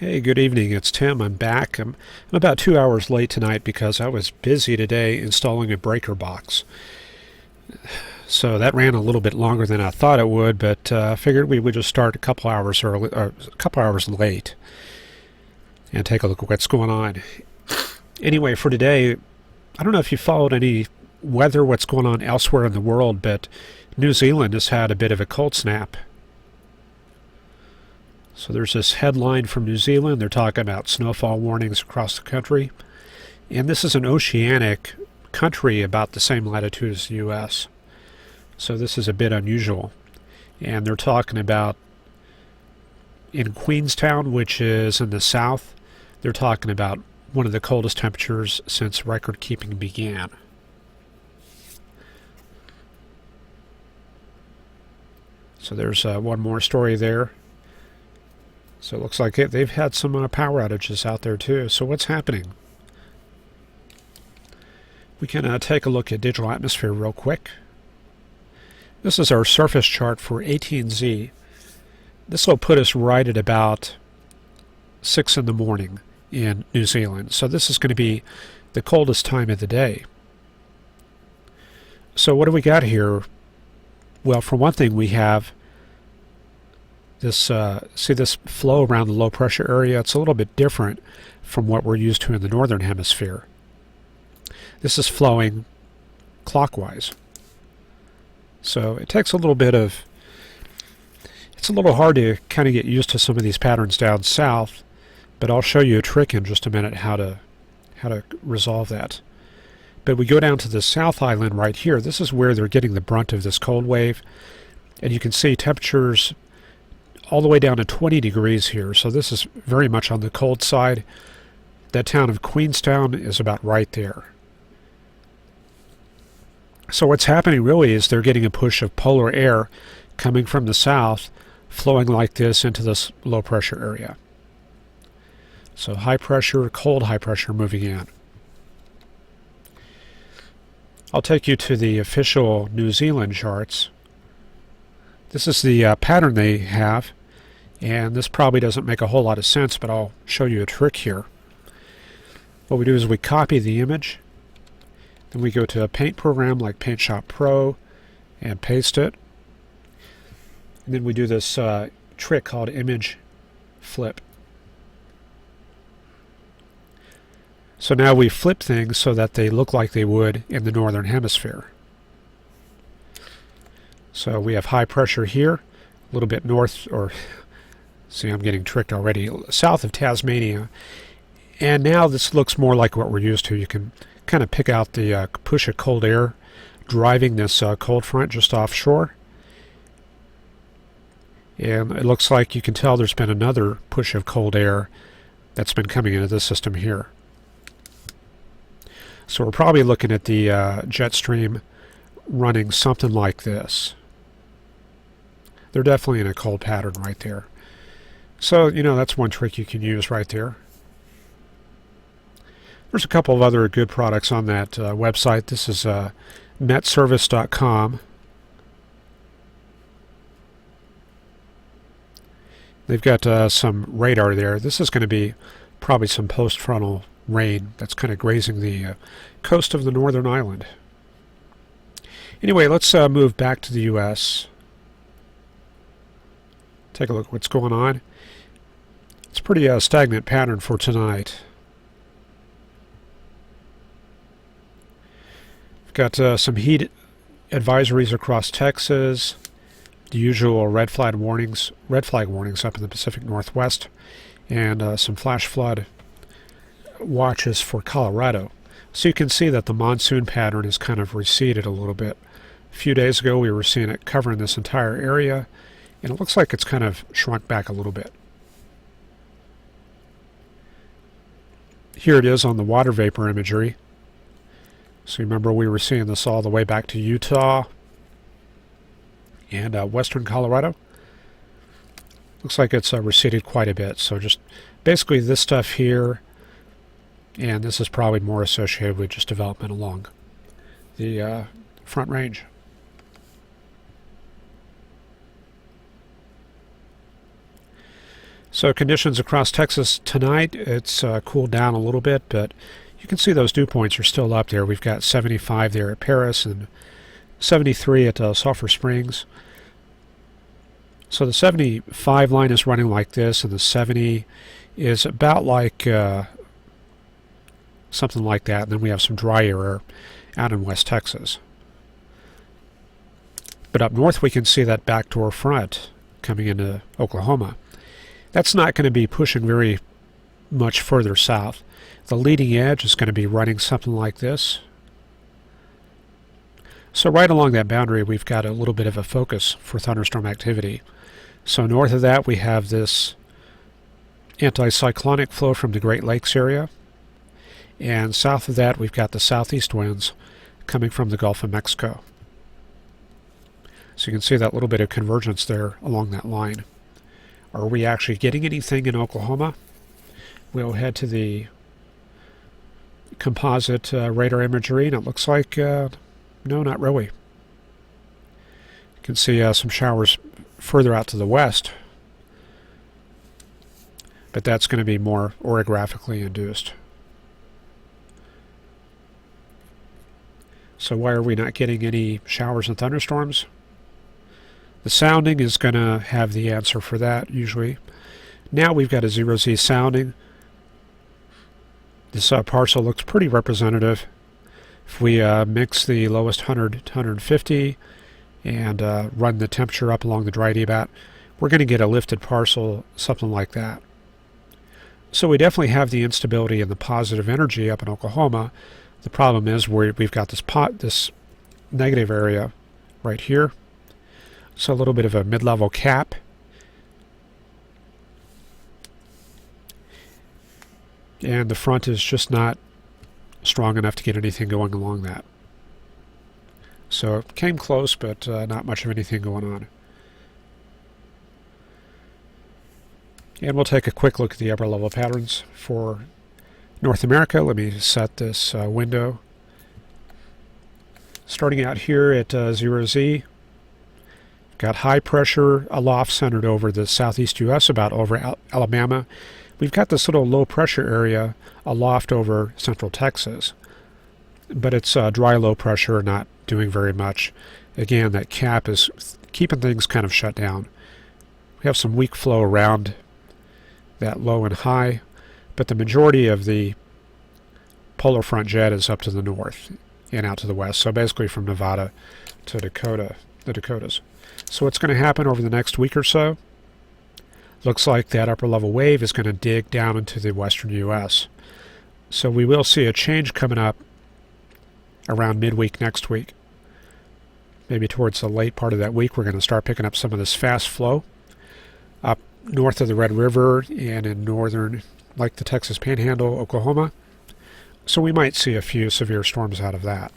Hey, good evening. It's Tim. I'm back. I'm about 2 hours late tonight because I was busy today installing a breaker box. So that ran a little bit longer than I thought it would, but I figured we would just start a couple hours early, or a couple hours late, and take a look at what's going on. Anyway, for today, I don't know if you followed any weather, what's going on elsewhere in the world, but New Zealand has had a bit of a cold snap. So there's this headline from New Zealand. They're talking about snowfall warnings across the country. And this is an oceanic country about the same latitude as the U.S. So this is a bit unusual. And they're talking about in Queenstown, which is in the south, they're talking about one of the coldest temperatures since record keeping began. So there's one more story there. So it looks like they've had some power outages out there too. So what's happening? We can take a look at digital atmosphere real quick. This is our surface chart for 18Z. This will put us right at about 6 in the morning in New Zealand. So this is going to be the coldest time of the day. So what do we got here? Well, for one thing, we have this, see this flow around the low pressure area? It's a little bit different from what we're used to in the northern hemisphere. This is flowing clockwise. So it takes a little bit of, it's a little hard to kind of get used to some of these patterns down south, but I'll show you a trick in just a minute how to resolve that. But we go down to the South Island right here. This is where they're getting the brunt of this cold wave. And you can see temperatures all the way down to 20 degrees here. So this is very much on the cold side. That town of Queenstown is about right there. So what's happening really is they're getting a push of polar air coming from the south, flowing like this into this low pressure area. So high pressure, cold high pressure moving in. I'll take you to the official New Zealand charts. This is the pattern they have, and this probably doesn't make a whole lot of sense, but I'll show you a trick here. What we do is we copy the image, then we go to a paint program like Paint Shop Pro and paste it, and then we do this trick called image flip. So now we flip things so that they look like they would in the northern hemisphere. So we have high pressure here, a little bit north, or see, I'm getting tricked already, south of Tasmania. And now this looks more like what we're used to. You can kind of pick out the push of cold air driving this cold front just offshore. And it looks like you can tell there's been another push of cold air that's been coming into the system here. So we're probably looking at the jet stream running something like this. They're definitely in a cold pattern right there. So, you know, that's one trick you can use right there. There's a couple of other good products on that website. This is metservice.com. They've got some radar there. This is going to be probably some post-frontal rain that's kind of grazing the coast of the northern island. Anyway, let's move back to the U.S. Take a look at what's going on. It's a pretty stagnant pattern for tonight. We've got some heat advisories across Texas, the usual red flag warnings up in the Pacific Northwest, and some flash flood watches for Colorado. So you can see that the monsoon pattern has kind of receded a little bit. A few days ago we were seeing it covering this entire area, and it looks like it's kind of shrunk back a little bit. Here it is on the water vapor imagery. So remember we were seeing this all the way back to Utah and western Colorado. Looks like it's receded quite a bit. So just basically this stuff here, and this is probably more associated with just development along the Front Range. So conditions across Texas tonight, it's cooled down a little bit, but you can see those dew points are still up there. We've got 75 there at Paris and 73 at Sulphur Springs. So the 75 line is running like this, and the 70 is about like something like that. And then we have some dry air out in West Texas. But up north we can see that backdoor front coming into Oklahoma. That's not going to be pushing very much further south. The leading edge is going to be running something like this. So right along that boundary we've got a little bit of a focus for thunderstorm activity. So north of that we have this anticyclonic flow from the Great Lakes area. And south of that we've got the southeast winds coming from the Gulf of Mexico. So you can see that little bit of convergence there along that line. Are we actually getting anything in Oklahoma? We'll head to the composite radar imagery, and it looks like, no, not really. You can see some showers further out to the west, but that's going to be more orographically induced. So why are we not getting any showers and thunderstorms? The sounding is going to have the answer for that, usually. Now we've got a 0Z sounding. This parcel looks pretty representative. If we mix the lowest 100 to 150 and run the temperature up along the dry adiabat, we're going to get a lifted parcel, something like that. So we definitely have the instability and the positive energy up in Oklahoma. The problem is we've got this negative area right here. So a little bit of a mid-level cap. And the front is just not strong enough to get anything going along that. So it came close, but not much of anything going on. And we'll take a quick look at the upper level patterns for North America. Let me set this window. Starting out here at 0Z. Got high pressure aloft centered over the southeast U.S., about over Alabama. We've got this little low pressure area aloft over central Texas. But it's dry low pressure, not doing very much. Again, that cap is keeping things kind of shut down. We have some weak flow around that low and high, but the majority of the polar front jet is up to the north and out to the west. So basically from Nevada to the Dakotas. So what's going to happen over the next week or so? Looks like that upper level wave is going to dig down into the western U.S. So we will see a change coming up around midweek next week. Maybe towards the late part of that week we're going to start picking up some of this fast flow up north of the Red River and in northern, like the Texas Panhandle, Oklahoma. So we might see a few severe storms out of that.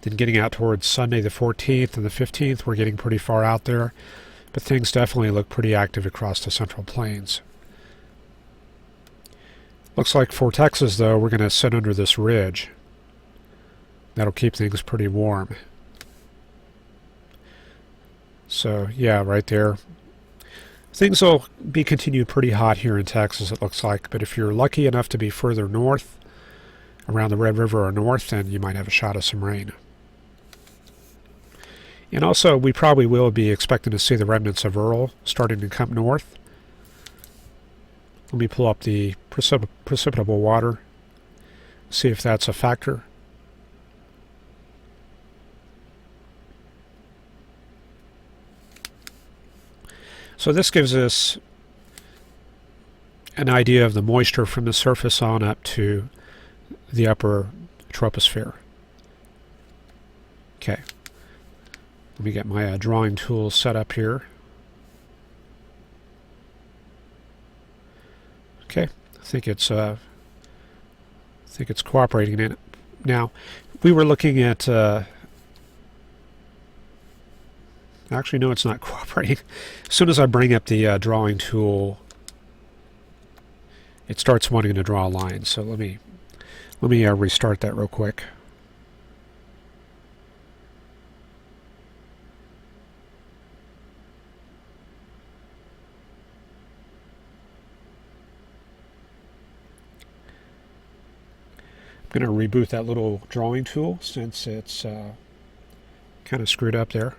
Then getting out towards Sunday the 14th and the 15th, we're getting pretty far out there, but things definitely look pretty active across the Central Plains. Looks like for Texas, though, we're going to sit under this ridge. That'll keep things pretty warm. So, yeah, right there. Things will be continued pretty hot here in Texas, it looks like, but if you're lucky enough to be further north, around the Red River or north, then you might have a shot of some rain. And also, we probably will be expecting to see the remnants of Earl starting to come north. Let me pull up the precipitable water, see if that's a factor. So this gives us an idea of the moisture from the surface on up to the upper troposphere. Okay. Let me get my drawing tool set up here. Okay, I think it's cooperating in it. Now, we were looking at actually no, it's not cooperating. As soon as I bring up the drawing tool, it starts wanting to draw a line. So let me restart that real quick. I'm going to reboot that little drawing tool since it's kind of screwed up there.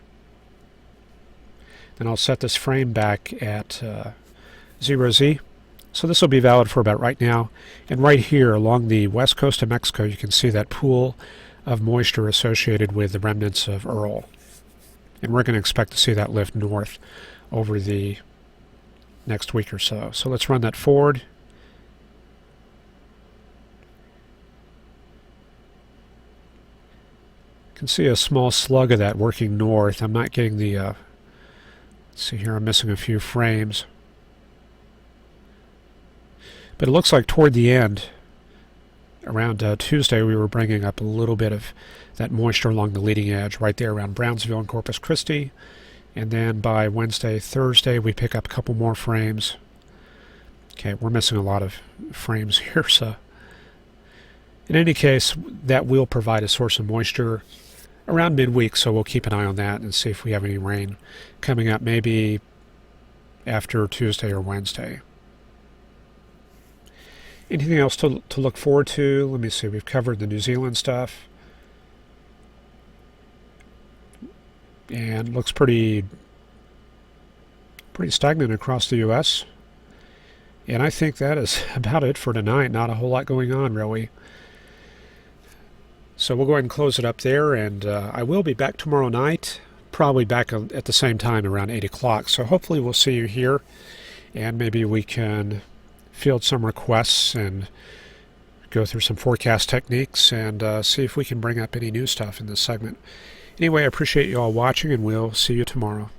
Then I'll set this frame back at 0Z. So this will be valid for about right now. And right here along the west coast of Mexico, you can see that pool of moisture associated with the remnants of Earl. And we're going to expect to see that lift north over the next week or so. So let's run that forward. You can see a small slug of that working north. I'm not getting the, let's see here, I'm missing a few frames. But it looks like toward the end, around Tuesday, we were bringing up a little bit of that moisture along the leading edge right there around Brownsville and Corpus Christi. And then by Wednesday, Thursday, we pick up a couple more frames. Okay, we're missing a lot of frames here, so in any case, that will provide a source of moisture around midweek, so we'll keep an eye on that and see if we have any rain coming up maybe after Tuesday or Wednesday. Anything else to look forward to? Let me see. We've covered the New Zealand stuff. And looks pretty stagnant across the U.S. And I think that is about it for tonight. Not a whole lot going on, really. So we'll go ahead and close it up there. And I will be back tomorrow night. Probably back at the same time, around 8 o'clock. So hopefully we'll see you here. And maybe we can field some requests and go through some forecast techniques and see if we can bring up any new stuff in this segment. Anyway, I appreciate you all watching, and we'll see you tomorrow.